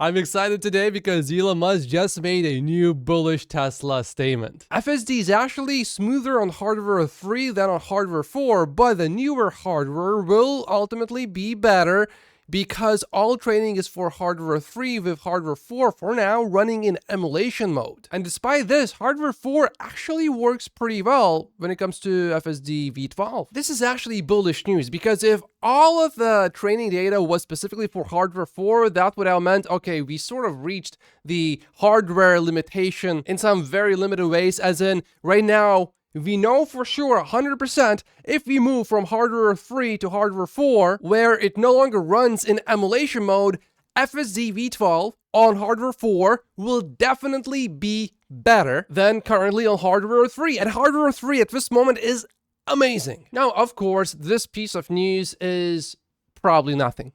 I'm excited today because Elon Musk just made a new bullish Tesla statement. FSD is actually smoother on hardware 3 than on hardware 4, but the newer hardware will ultimately be better because all training is for hardware 3 with hardware 4 for now running in emulation mode. And despite this, hardware 4 actually works pretty well when it comes to FSD V12. This is actually bullish news because if all of the training data was specifically for hardware 4, that would have meant, okay, we sort of reached the hardware limitation in some very limited ways, as in right now, we know for sure 100% if we move from hardware 3 to hardware 4, where it no longer runs in emulation mode, FSD V12 on hardware 4 will definitely be better than currently on hardware 3. And hardware 3 at this moment is amazing. Now, of course, this piece of news is probably nothing.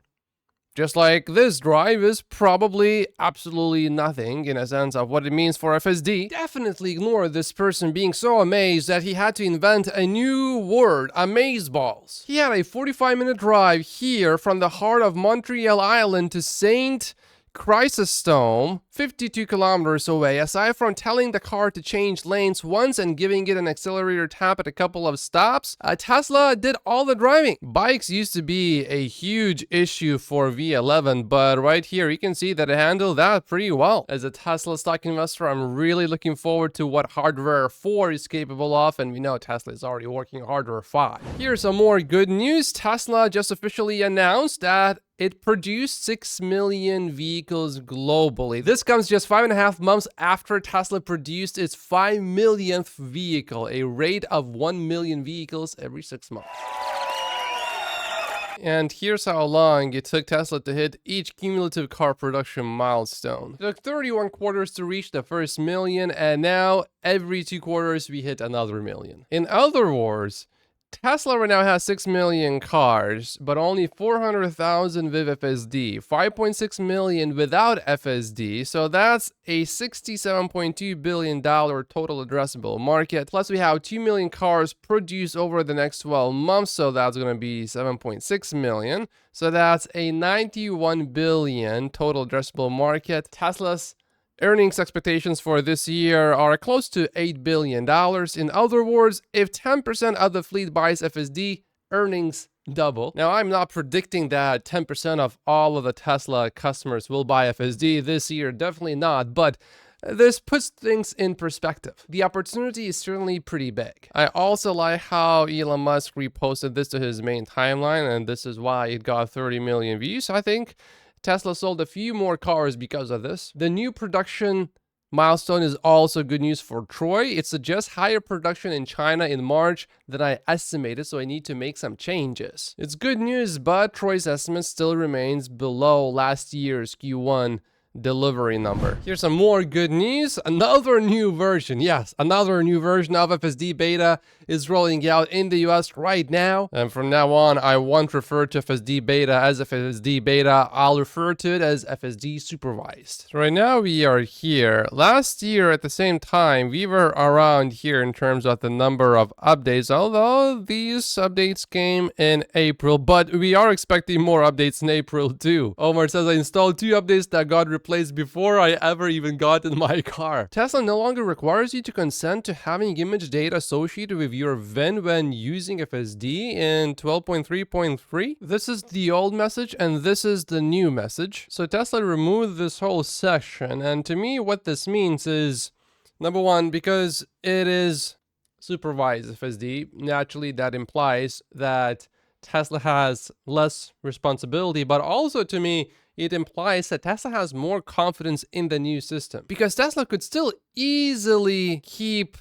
Just like this drive is probably absolutely nothing in a sense of what it means for FSD. Definitely ignore this person being so amazed that he had to invent a new word, amazeballs. He had a 45-minute drive here from the heart of Montreal Island to St. Chrysostom, 52 kilometers away. Aside from telling the car to change lanes once and giving it an accelerator tap at a couple of stops, Tesla did all the driving. Bikes used to be a huge issue for V11, but right here you can see that it handled that pretty well. As a Tesla stock investor, I'm really looking forward to what hardware 4 is capable of, and we know Tesla is already working on hardware 5. Here's some more good news. Tesla just officially announced that it produced 6 million vehicles globally. This comes just 5.5 months after Tesla produced its 5 millionth vehicle, a rate of 1 million vehicles every 6 months. And here's how long it took Tesla to hit each cumulative car production milestone. It took 31 quarters to reach the first million, and now every 2 quarters we hit another million. In other words, Tesla right now has 6 million cars, but only 400,000 with FSD, 5.6 million without FSD, so that's a $67.2 billion total addressable market. Plus we have 2 million cars produced over the next 12 months, so that's going to be 7.6 million. So that's a 91 billion total addressable market. Tesla's earnings expectations for this year are close to $8 billion. In other words, if 10% of the fleet buys FSD, earnings double. Now, I'm not predicting that 10% of all of the Tesla customers will buy FSD this year, definitely not, but this puts things in perspective. The opportunity is certainly pretty big. I also like how Elon Musk reposted this to his main timeline, and this is why it got 30 million views. I think Tesla sold a few more cars because of this. The new production milestone is also good news for Troy. It suggests higher production in China in March than I estimated, so I need to make some changes. It's good news, but Troy's estimate still remains below last year's Q1 delivery number. Here's some more good news. Another new version, yes, another new version of FSD beta is rolling out in the US right now. And from now on, I won't refer to FSD beta as FSD beta. I'll refer to it as FSD supervised. So right now we are here. Last year at the same time, we were around here in terms of the number of updates, although these updates came in April, but we are expecting more updates in April too. Omar says I installed 2 updates that got replaced before I ever even got in my car. Tesla no longer requires you to consent to having image data associated with your VIN when using FSD in 12.3.3. This is the old message and this is the new message. So Tesla removed this whole section, and to me what this means is, number one, because it is supervised FSD, naturally that implies that Tesla has less responsibility, but also to me it implies that Tesla has more confidence in the new system, because Tesla could still easily keep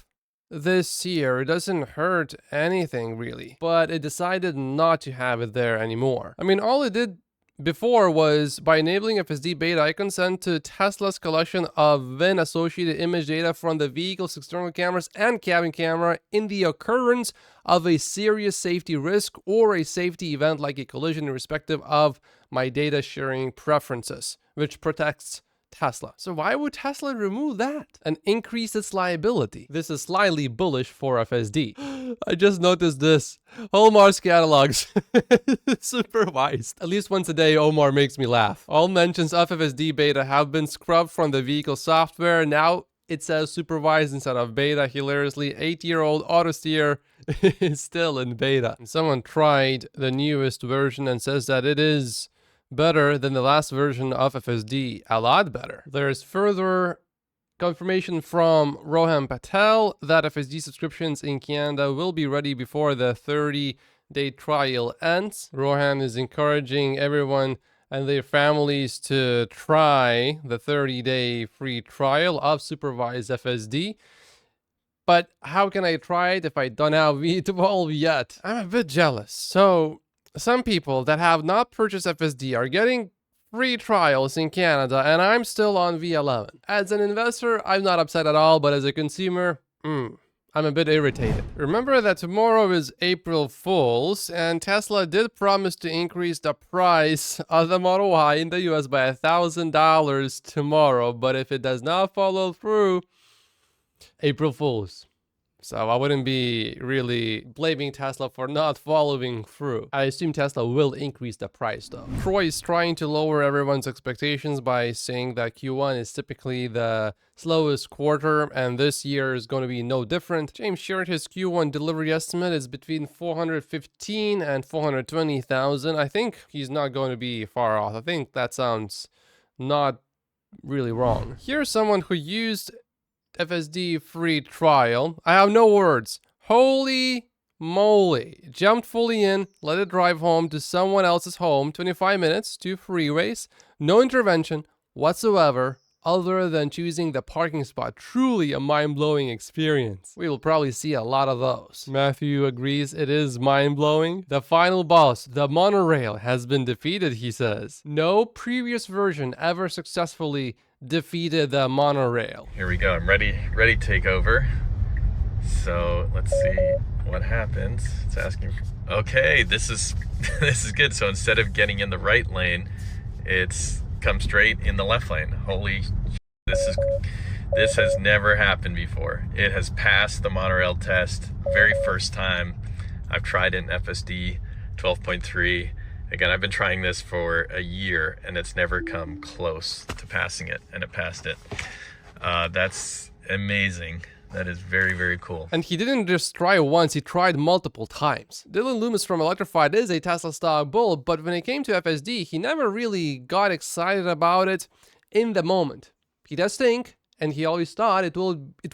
this here. It doesn't hurt anything really, but it decided not to have it there anymore. I mean, all it did before was, by enabling FSD beta, I consent to Tesla's collection of VIN associated image data from the vehicle's external cameras and cabin camera in the occurrence of a serious safety risk or a safety event like a collision, irrespective of my data sharing preferences, which protects Tesla. So why would Tesla remove that and increase its liability? This is slightly bullish for FSD. I just noticed this. Hallmark's catalogs. Supervised. At least once a day, Omar makes me laugh. All mentions of FSD beta have been scrubbed from the vehicle software. Now it says supervised instead of beta. Hilariously, 8-year-old auto steer is still in beta. Someone tried the newest version and says that it is better than the last version of FSD, a lot better. There's further confirmation from Rohan Patel that FSD subscriptions in Canada will be ready before the 30-day trial ends. Rohan is encouraging everyone and their families to try the 30-day free trial of supervised FSD. But how can I try it if I don't have V12 yet? I'm a bit jealous. So some people that have not purchased FSD are getting free trials in Canada, and I'm still on V11. As an investor, I'm not upset at all, but as a consumer, I'm a bit irritated. Remember that tomorrow is April Fool's, and Tesla did promise to increase the price of the Model Y in the US by $1,000 tomorrow, but if it does not follow through, April Fool's. So I wouldn't be really blaming Tesla for not following through. I assume Tesla will increase the price though. Troy is trying to lower everyone's expectations by saying that Q1 is typically the slowest quarter and this year is going to be no different. James shared his Q1 delivery estimate is between 415 and 420,000. I think he's not going to be far off. I think that sounds not really wrong. Here's someone who used FSD free trial. I have no words. Holy moly. Jumped fully in, let it drive home to someone else's home, 25 minutes, 2 freeways, no intervention whatsoever other than choosing the parking spot. Truly a mind-blowing experience. We will probably see a lot of those. Matthew agrees it is mind-blowing. The final boss, the monorail, has been defeated, he says. No previous version ever successfully defeated the monorail. Here we go. I'm ready to take over. So let's see what happens. It's asking. Okay, this is this is good. So instead of getting in the right lane, it's come straight in the left lane. Holy, this has never happened before. It has passed the monorail test. Very first time I've tried it in FSD 12.3. Again, I've been trying this for a year and it's never come close to passing it, and it passed it. That's amazing. That is very, very cool. And he didn't just try once, he tried multiple times. Dylan Loomis from Electrified is a Tesla stock bull, but when it came to FSD, he never really got excited about it in the moment. He does think, and he always thought it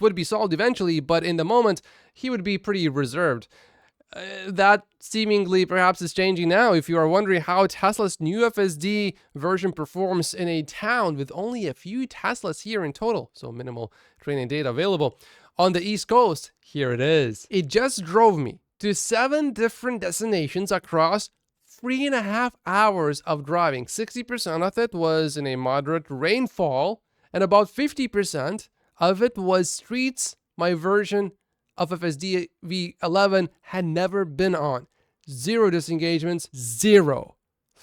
would be solved eventually, but in the moment, he would be pretty reserved. That seemingly perhaps is changing now. If you are wondering how Tesla's new FSD version performs in a town with only a few Teslas here in total, so minimal training data available, on the East Coast, here it is. It just drove me to 7 different destinations across 3.5 hours of driving. 60% of it was in a moderate rainfall, and about 50% of it was streets my version of FSD V11 had never been on. 0 disengagements, 0.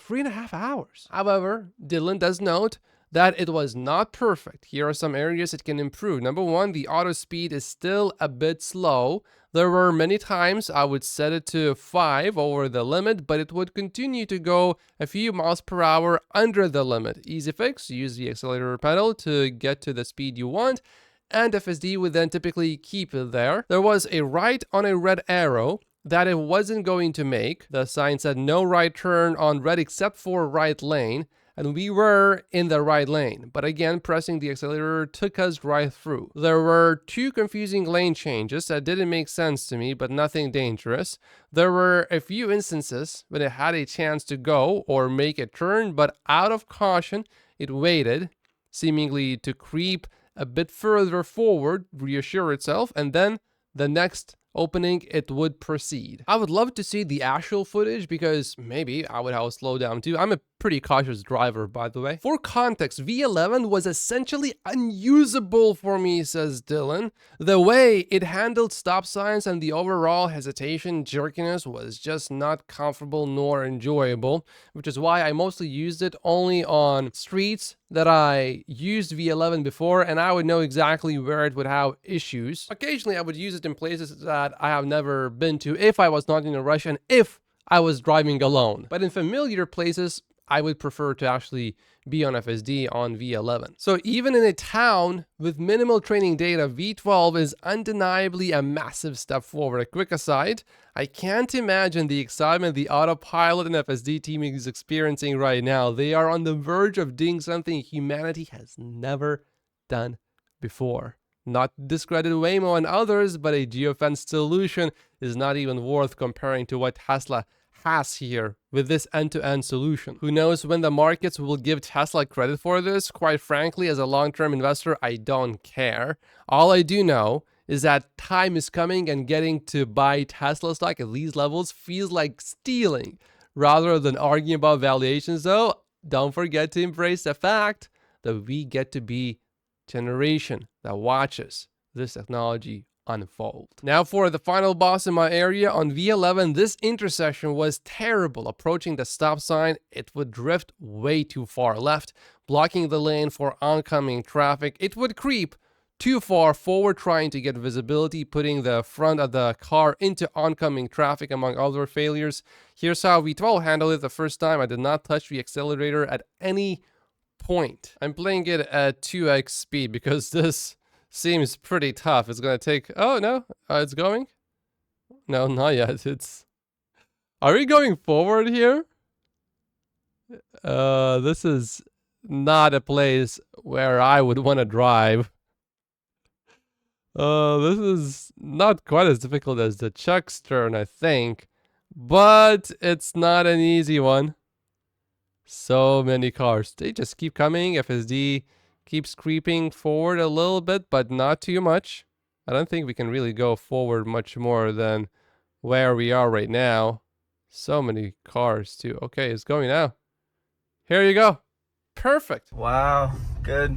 3.5 hours. However, Dylan does note that it was not perfect. Here are some areas it can improve. Number 1, the auto speed is still a bit slow. There were many times I would set it to 5 over the limit, but it would continue to go a few miles per hour under the limit. Easy fix, use the accelerator pedal to get to the speed you want, and FSD would then typically keep it there. There was a right on a red arrow that it wasn't going to make. The sign said no right turn on red except for right lane, and we were in the right lane. But again, pressing the accelerator took us right through. There were 2 confusing lane changes that didn't make sense to me, but nothing dangerous. There were a few instances when it had a chance to go or make a turn, but out of caution, it waited, seemingly to creep a bit further forward, reassure itself, and then the next opening it would proceed. I would love to see the actual footage because maybe I would have slowed down too. I'm a pretty cautious driver, by the way. For context, V11 was essentially unusable for me, says Dylan. The way it handled stop signs and the overall hesitation jerkiness was just not comfortable nor enjoyable, which is why I mostly used it only on streets that I used V11 before, and I would know exactly where it would have issues. Occasionally, I would use it in places that I have never been to if I was not in a rush and if I was driving alone. But in familiar places, I would prefer to actually be on FSD on V11. So even in a town with minimal training data, V12 is undeniably a massive step forward. A quick aside, I can't imagine the excitement the autopilot and FSD team is experiencing right now. They are on the verge of doing something humanity has never done before. Not to discredit Waymo and others, but a geofenced solution is not even worth comparing to what Tesla has here with this end-to-end solution. Who knows when the markets will give Tesla credit for this? Quite frankly, as a long-term investor, I don't care. All I do know is that time is coming, and getting to buy Tesla stock at these levels feels like stealing. Rather than arguing about valuations though, don't forget to embrace the fact that we get to be generation that watches this technology unfold. Now for the final boss in my area on V11, this intersection was terrible. Approaching the stop sign, it would drift way too far left, blocking the lane for oncoming traffic. It would creep too far forward trying to get visibility, putting the front of the car into oncoming traffic, among other failures. Here's how V12 handled it the first time. I did not touch the accelerator at any point. I'm playing it at 2x speed because this seems pretty tough. It's gonna take... Oh, no. It's going? No, not yet. It's... Are we going forward here? This is not a place where I would want to drive. This is not quite as difficult as the Chuck's turn, I think. But it's not an easy one. So many cars. They just keep coming. FSD keeps creeping forward a little bit, but not too much. I don't think we can really go forward much more than where we are right now. So many cars too. Okay, it's going now. Here you go. Perfect. Wow, good.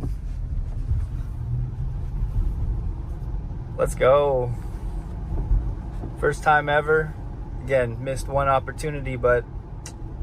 Let's go. First time ever. Again, missed one opportunity, but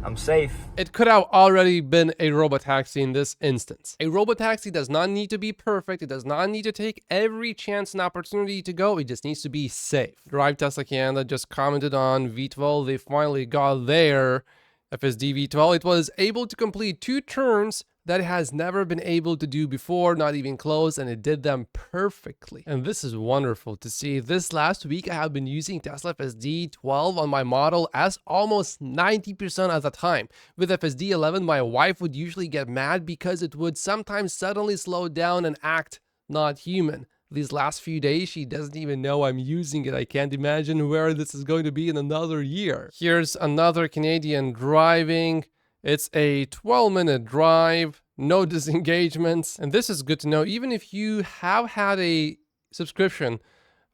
I'm safe. It could have already been a robotaxi in this instance. A robotaxi does not need to be perfect. It does not need to take every chance and opportunity to go. It just needs to be safe. Drive Tesla Canada just commented on V12. They finally got their FSD V12. It was able to complete 2 turns that it has never been able to do before, not even close, and it did them perfectly. And this is wonderful to see. This last week, I have been using Tesla FSD 12 on my model as almost 90% of the time. With FSD 11, my wife would usually get mad because it would sometimes suddenly slow down and act not human. These last few days, she doesn't even know I'm using it. I can't imagine where this is going to be in another year. Here's another Canadian driving. It's a 12-minute drive, no disengagements. And this is good to know. Even if you have had a subscription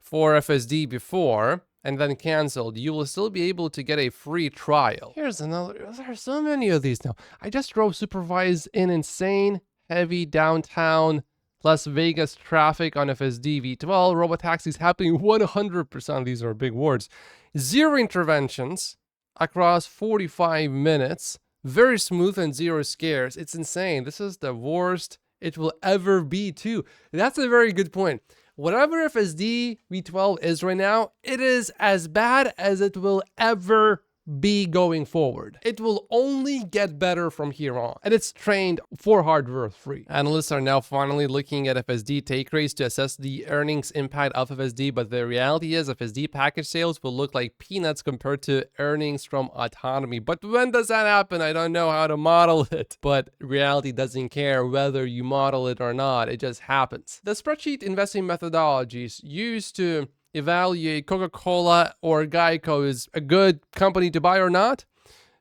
for FSD before and then canceled, you will still be able to get a free trial. Here's another. There are so many of these now. I just drove supervised in insane, heavy downtown Las Vegas traffic on FSD V12. Robotaxis happening 100%. These are big words. 0 interventions across 45 minutes. Very smooth and 0 scares. It's insane. This is the worst it will ever be too. That's a very good point. Whatever FSD V12 is right now, it is as bad as it will ever be going forward. It will only get better from here on, and it's trained for hardware free. Analysts are now finally looking at FSD take rates to assess the earnings impact of FSD, but the reality is FSD package sales will look like peanuts compared to earnings from autonomy. But when does that happen? I don't know how to model it, but reality doesn't care whether you model it or not. It just happens. The spreadsheet investing methodologies used to evaluate Coca-Cola or Geico is a good company to buy or not,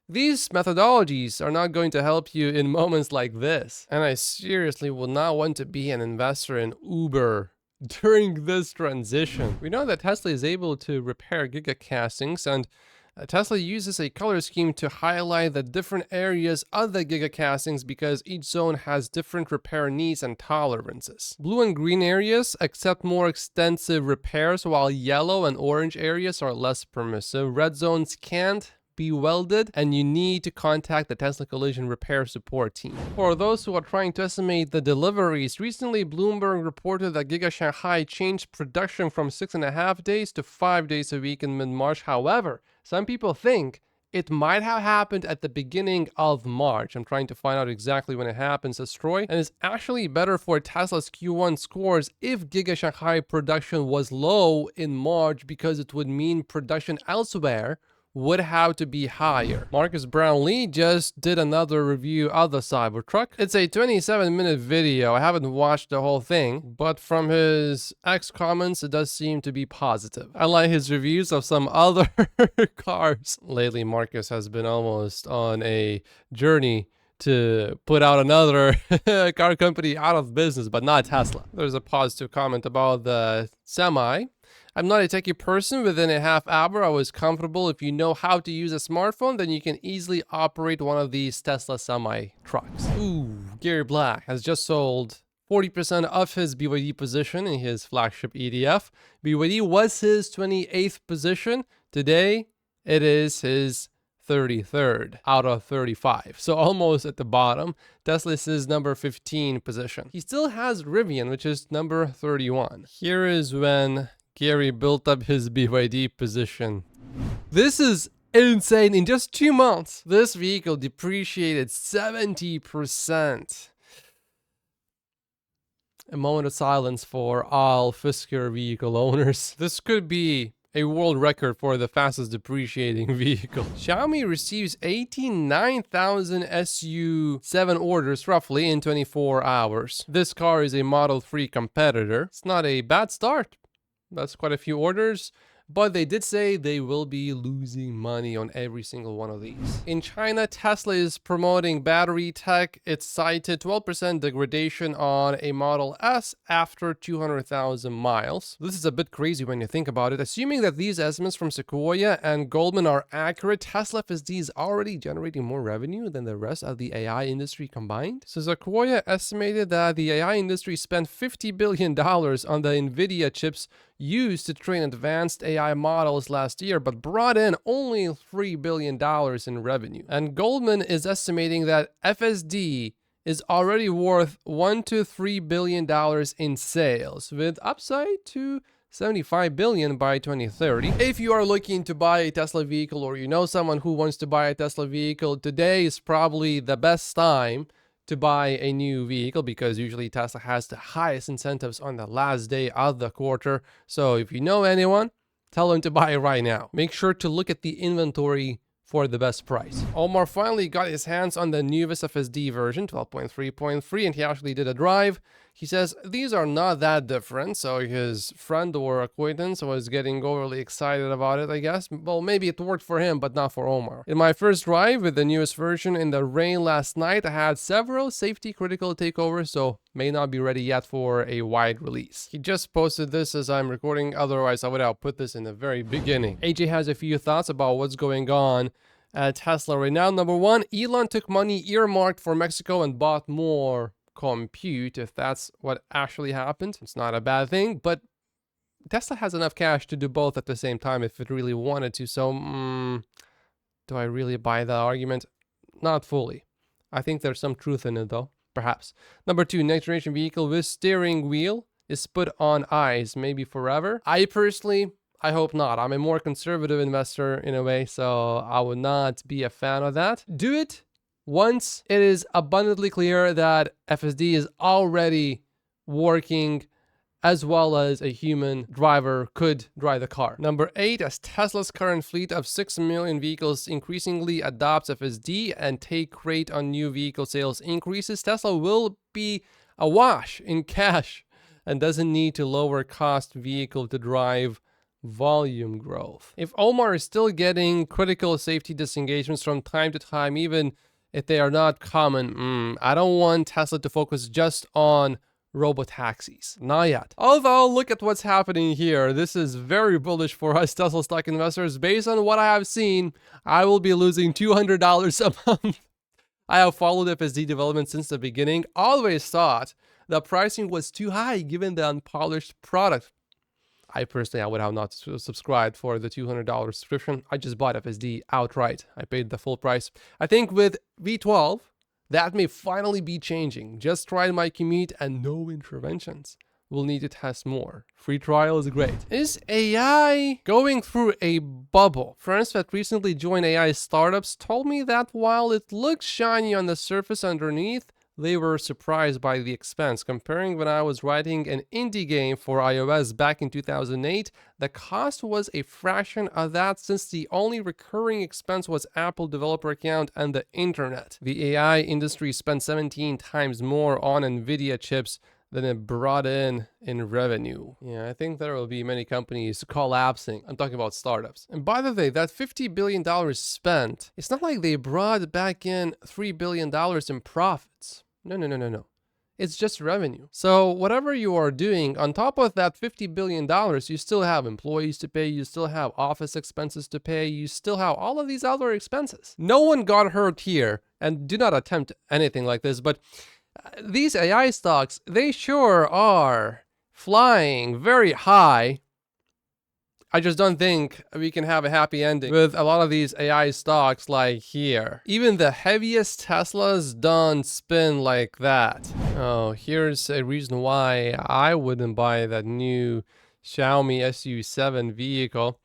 these methodologies are not going to help you in moments like this. And I seriously will not want to be an investor in Uber during this transition. We know that Tesla is able to repair Giga castings, and Tesla uses a color scheme to highlight the different areas of the Giga castings because each zone has different repair needs and tolerances. Blue and green areas accept more extensive repairs, while yellow and orange areas are less permissive. Red zones can't be welded, and you need to contact the Tesla Collision Repair Support team. For those who are trying to estimate the deliveries, recently Bloomberg reported that Giga Shanghai changed production from 6.5 days to 5 days a week in mid-March. However, some people think it might have happened at the beginning of March. I'm trying to find out exactly when it happens, says Troy. And it's actually better for Tesla's Q1 scores if Giga Shanghai production was low in March, because it would mean production elsewhere would have to be higher. Marcus Brownlee just did another review of the Cybertruck. It's a 27-minute video. I haven't watched the whole thing, but from his X comments, it does seem to be positive. I like his reviews of some other cars. Lately, Marcus has been almost on a journey to put out another car company out of business, but not Tesla. There's a positive comment about the Semi. I'm not a techie person. Within a half hour, I was comfortable. If you know how to use a smartphone, then you can easily operate one of these Tesla Semi trucks. Ooh, Gary Black has just sold 40% of his BYD position in his flagship ETF. BYD was his 28th position. Today, it is his 33rd out of 35. So almost at the bottom. Tesla is his number 15 position. He still has Rivian, which is number 31. Here is when Gary built up his BYD position. This is insane. In just 2 months, this vehicle depreciated 70%. A moment of silence for all Fisker vehicle owners. This could be a world record for the fastest depreciating vehicle. Xiaomi receives 89,000 SU7 orders roughly in 24 hours. This car is a Model 3 competitor. It's not a bad start. That's quite a few orders, but they did say they will be losing money on every single one of these. In China, Tesla is promoting battery tech. It cited 12% degradation on a Model S after 200,000 miles. This is a bit crazy when you think about it. Assuming that these estimates from Sequoia and Goldman are accurate, Tesla FSD is already generating more revenue than the rest of the AI industry combined. So Sequoia estimated that the AI industry spent $50 billion on the NVIDIA chips used to train advanced AI models last year, but brought in only $3 billion in revenue. And Goldman is estimating that FSD is already worth $1 to $3 billion in sales, with upside to $75 billion by 2030. If you are looking to buy a Tesla vehicle, or you know someone who wants to buy a Tesla vehicle, today is probably the best time to buy a new vehicle, because usually Tesla has the highest incentives on the last day of the quarter. So if you know anyone, tell them to buy it right now. Make sure to look at the inventory for the best price. Omar finally got his hands on the newest FSD version, 12.3.3, and he actually did a drive. He says these are not that different, so his friend or acquaintance was getting overly excited about it, I guess. Well, maybe it worked for him, but not for Omar. In my first drive with the newest version in the rain last night, I had several safety critical takeovers, so may not be ready yet for a wide release. He just posted this as I'm recording, otherwise I would have put this in the very beginning. AJ has a few thoughts about what's going on at Tesla right now. Number one, Elon took money earmarked for Mexico and bought more compute. If that's what actually happened, it's not a bad thing, but Tesla has enough cash to do both at the same time if it really wanted to. So do I really buy that argument? Not fully. I think there's some truth in it though, perhaps. Number two, next generation vehicle with steering wheel is put on ice, maybe forever. I hope not. I'm a more conservative investor in a way, so I would not be a fan of that. Do it once it is abundantly clear that FSD is already working as well as a human driver could drive the car. Number 8, as Tesla's current fleet of 6 million vehicles increasingly adopts FSD and take rate on new vehicle sales increases, Tesla will be awash in cash and doesn't need to lower cost vehicle to drive volume growth. If Omar is still getting critical safety disengagements from time to time, even if they are not common, I don't want Tesla to focus just on robotaxis. Not yet. Although, look at what's happening here. This is very bullish for us Tesla stock investors. Based on what I have seen, I will be losing $200 a month. I have followed FSD development since the beginning. Always thought the pricing was too high given the unpolished product. I would have not subscribed for the $200 subscription. I just bought FSD outright. I paid the full price. I think with V12, that may finally be changing. Just tried my commute and no interventions. We'll need to test more. Free trial is great. Is AI going through a bubble? Friends that recently joined AI startups told me that while it looks shiny on the surface underneath, they were surprised by the expense. Comparing when I was writing an indie game for iOS back in 2008, the cost was a fraction of that since the only recurring expense was Apple developer account and the internet. The AI industry spent 17 times more on NVIDIA chips than it brought in revenue. Yeah, I think there will be many companies collapsing. I'm talking about startups. And by the way, that $50 billion spent, it's not like they brought back in $3 billion in profits. No. It's just revenue. So whatever you are doing, on top of that $50 billion, you still have employees to pay, you still have office expenses to pay, you still have all of these other expenses. No one got hurt here, and do not attempt anything like this, but these AI stocks, they sure are flying very high. I just don't think we can have a happy ending with a lot of these AI stocks like here. Even the heaviest Teslas don't spin like that. Oh, here's a reason why I wouldn't buy that new Xiaomi SU7 vehicle.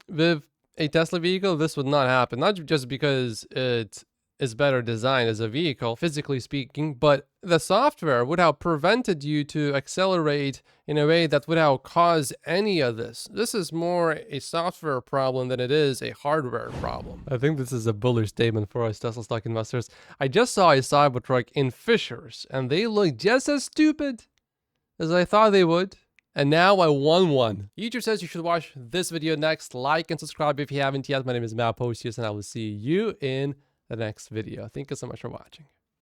With a Tesla vehicle, this would not happen. Not just because it is better designed as a vehicle, physically speaking, but the software would have prevented you to accelerate in a way that would have caused any of this. This is more a software problem than it is a hardware problem. I think this is a bullish statement for us Tesla stock investors. I just saw a Cybertruck in Fishers, and they look just as stupid as I thought they would. And now I won one. YouTube says you should watch this video next. Like and subscribe if you haven't yet. My name is Matt Postius, and I will see you in the next video. Thank you so much for watching.